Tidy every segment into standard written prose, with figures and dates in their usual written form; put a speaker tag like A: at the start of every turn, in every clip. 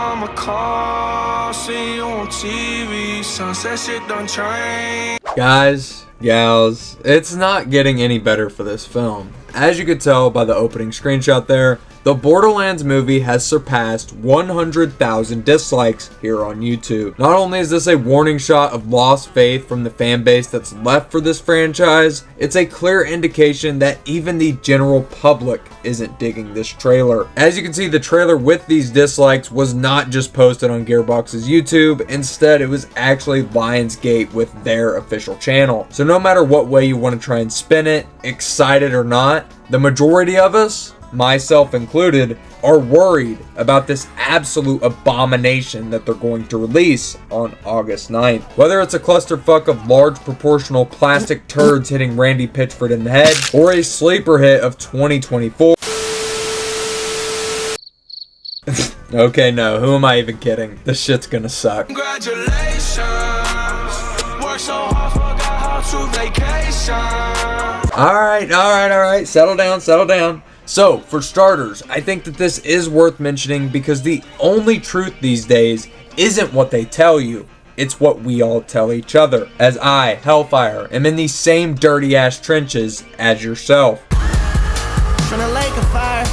A: mama call, see you on TV, sunset shit done change.
B: Guys, gals, it's not getting any better for this film. As you could tell by the opening screenshot there, the Borderlands movie has surpassed 100,000 dislikes here on YouTube. Not only is this a warning shot of lost faith from the fan base that's left for this franchise, it's a clear indication that even the general public isn't digging this trailer. As you can see, the trailer with these dislikes was not just posted on Gearbox's YouTube, instead it was actually Lionsgate with their official channel. So no matter what way you want to try and spin it, excited or not, the majority of us, myself included, are worried about this absolute abomination that they're going to release on August 9th. Whether it's a clusterfuck of large proportional plastic turds hitting Randy Pitchford in the head, or a sleeper hit of 2024. Okay, no, who am I even kidding? This shit's gonna suck.
A: Congratulations, work so hard, forgot how to vacation.
B: Alright, settle down. So, for starters, I think that this is worth mentioning because the only truth these days isn't what they tell you, it's what we all tell each other. As I, Hellfire, am in the same dirty ass trenches as yourself.
A: From the lake of fire,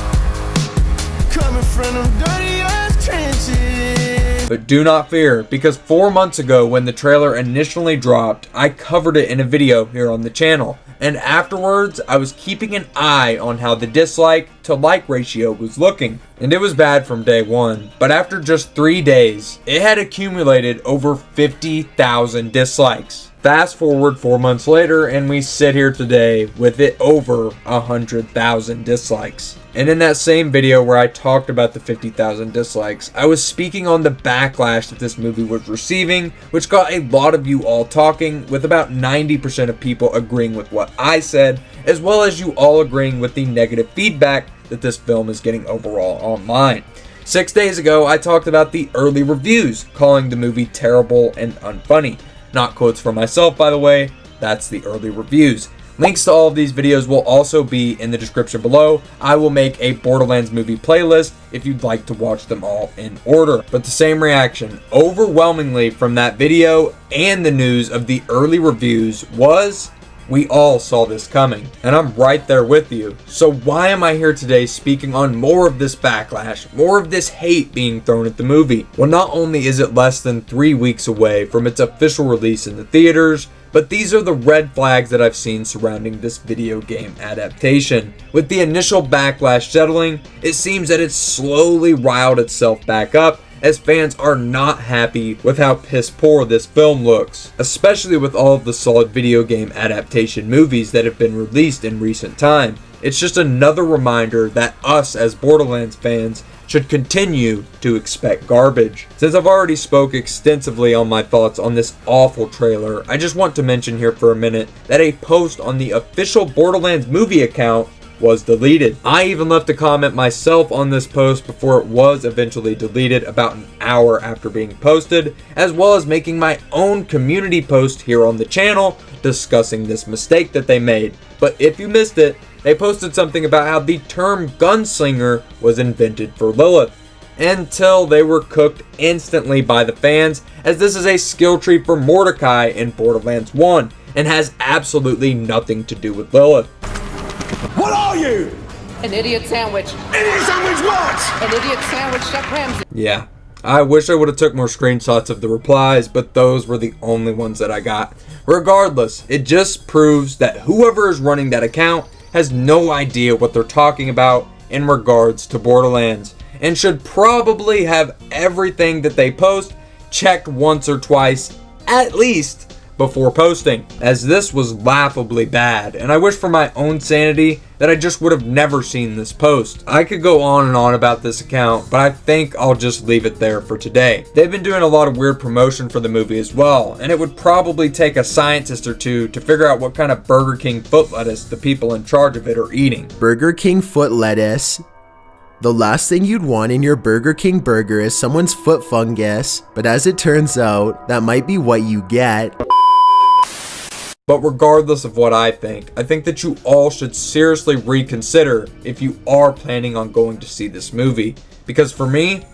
A: coming from them dirty ass trenches.
B: But do not fear, because 4 months ago when the trailer initially dropped, I covered it in a video here on the channel. And afterwards, I was keeping an eye on how the dislike to like ratio was looking. And it was bad from day one. But after just 3 days, it had accumulated over 50,000 dislikes. Fast forward 4 months later, and we sit here today with it over 100,000 dislikes. And in that same video where I talked about the 50,000 dislikes, I was speaking on the backlash that this movie was receiving, which got a lot of you all talking, with about 90% of people agreeing with what I said, as well as you all agreeing with the negative feedback that this film is getting overall online. 6 days ago, I talked about the early reviews, calling the movie terrible and unfunny. Not quotes from myself, by the way, that's the early reviews. Links to all of these videos will also be in the description below. I will make a Borderlands movie playlist if you'd like to watch them all in order. But the same reaction, overwhelmingly from that video and the news of the early reviews, was, we all saw this coming. And I'm right there with you. So why am I here today speaking on more of this backlash, more of this hate being thrown at the movie? Well, not only is it less than 3 weeks away from its official release in the theaters, but these are the red flags that I've seen surrounding this video game adaptation. With the initial backlash settling, it seems that it's slowly riled itself back up, as fans are not happy with how piss poor this film looks, especially with all of the solid video game adaptation movies that have been released in recent time. It's just another reminder that us as Borderlands fans should continue to expect garbage. Since I've already spoke extensively on my thoughts on this awful trailer, I just want to mention here for a minute that a post on the official Borderlands movie account was deleted. I even left a comment myself on this post before it was eventually deleted about an hour after being posted, as well as making my own community post here on the channel discussing this mistake that they made. But if you missed it, they posted something about how the term gunslinger was invented for Lilith, until they were cooked instantly by the fans, as this is a skill tree for Mordecai in Borderlands 1 and has absolutely nothing to do with Lilith.
C: What are you?
D: An idiot sandwich.
C: Idiot sandwich what?
D: An idiot sandwich, Chef Ramsay.
B: Yeah, I wish I would have took more screenshots of the replies, but those were the only ones that I got. Regardless, it just proves that whoever is running that account has no idea what they're talking about in regards to Borderlands, and should probably have everything that they post checked once or twice at least before posting, as this was laughably bad, and I wish for my own sanity that I just would have never seen this post. I could go on and on about this account, but I think I'll just leave it there for today. They've been doing a lot of weird promotion for the movie as well, and it would probably take a scientist or two to figure out what kind of Burger King foot lettuce the people in charge of it are eating.
E: Burger King foot lettuce. The last thing you'd want in your Burger King burger is someone's foot fungus, but as it turns out, that might be what you get.
B: But regardless of what I think that you all should seriously reconsider if you are planning on going to see this movie. Because for me,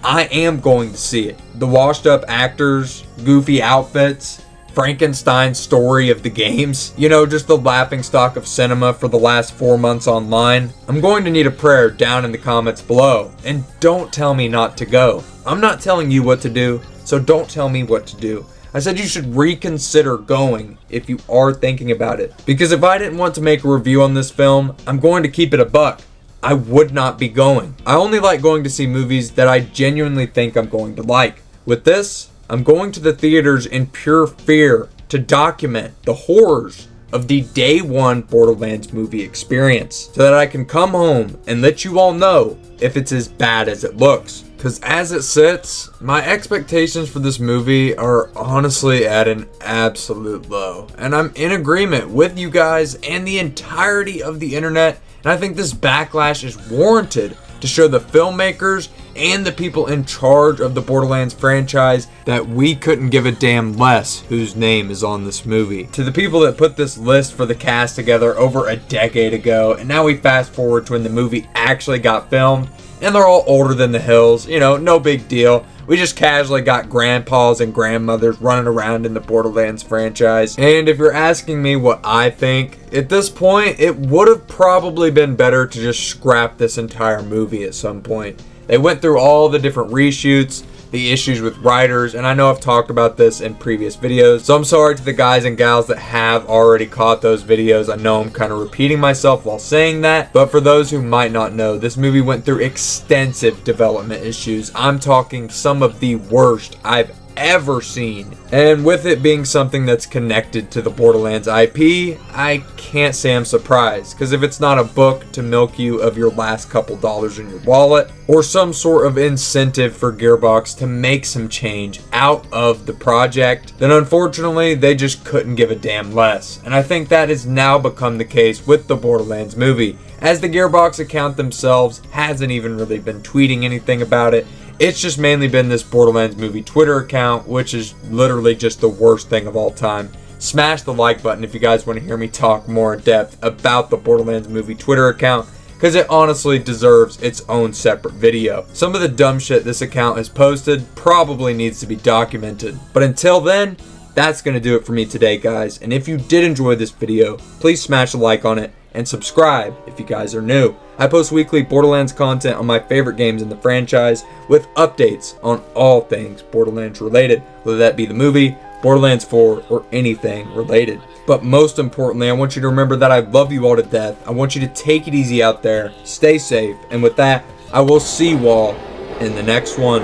B: I am going to see it. The washed up actors, goofy outfits, Frankenstein's story of the games, you know, just the laughingstock of cinema for the last 4 months online. I'm going to need a prayer down in the comments below. And don't tell me not to go. I'm not telling you what to do, so don't tell me what to do. I said you should reconsider going if you are thinking about it. Because if I didn't want to make a review on this film, I'm going to keep it a buck. I would not be going. I only like going to see movies that I genuinely think I'm going to like. With this, I'm going to the theaters in pure fear to document the horrors of the day one Borderlands movie experience so that I can come home and let you all know if it's as bad as it looks. Because as it sits, my expectations for this movie are honestly at an absolute low. And I'm in agreement with you guys and the entirety of the internet. And I think this backlash is warranted to show the filmmakers and the people in charge of the Borderlands franchise that we couldn't give a damn less whose name is on this movie. To the people that put this list for the cast together over a decade ago, and now we fast forward to when the movie actually got filmed, and they're all older than the hills, you know, no big deal. We just casually got grandpas and grandmothers running around in the Borderlands franchise. And if you're asking me what I think, at this point, it would have probably been better to just scrap this entire movie at some point. They went through all the different reshoots, the issues with writers, and I know I've talked about this in previous videos, so I'm sorry to the guys and gals that have already caught those videos. I know I'm kind of repeating myself while saying that, but for those who might not know, this movie went through extensive development issues. I'm talking some of the worst I've ever seen. And with it being something that's connected to the Borderlands IP, I can't say I'm surprised, because if it's not a book to milk you of your last couple dollars in your wallet, or some sort of incentive for Gearbox to make some change out of the project, then unfortunately they just couldn't give a damn less. And I think that has now become the case with the Borderlands movie, as the Gearbox account themselves hasn't even really been tweeting anything about it. It's just mainly been this Borderlands movie Twitter account, which is literally just the worst thing of all time. Smash the like button if you guys want to hear me talk more in depth about the Borderlands movie Twitter account, because it honestly deserves its own separate video. Some of the dumb shit this account has posted probably needs to be documented. But until then, that's going to do it for me today, guys. And if you did enjoy this video, please smash a like on it and subscribe if you guys are new. I post weekly Borderlands content on my favorite games in the franchise with updates on all things Borderlands related, whether that be the movie, Borderlands 4, or anything related. But most importantly, I want you to remember that I love you all to death. I want you to take it easy out there, stay safe, and with that, I will see you all in the next one.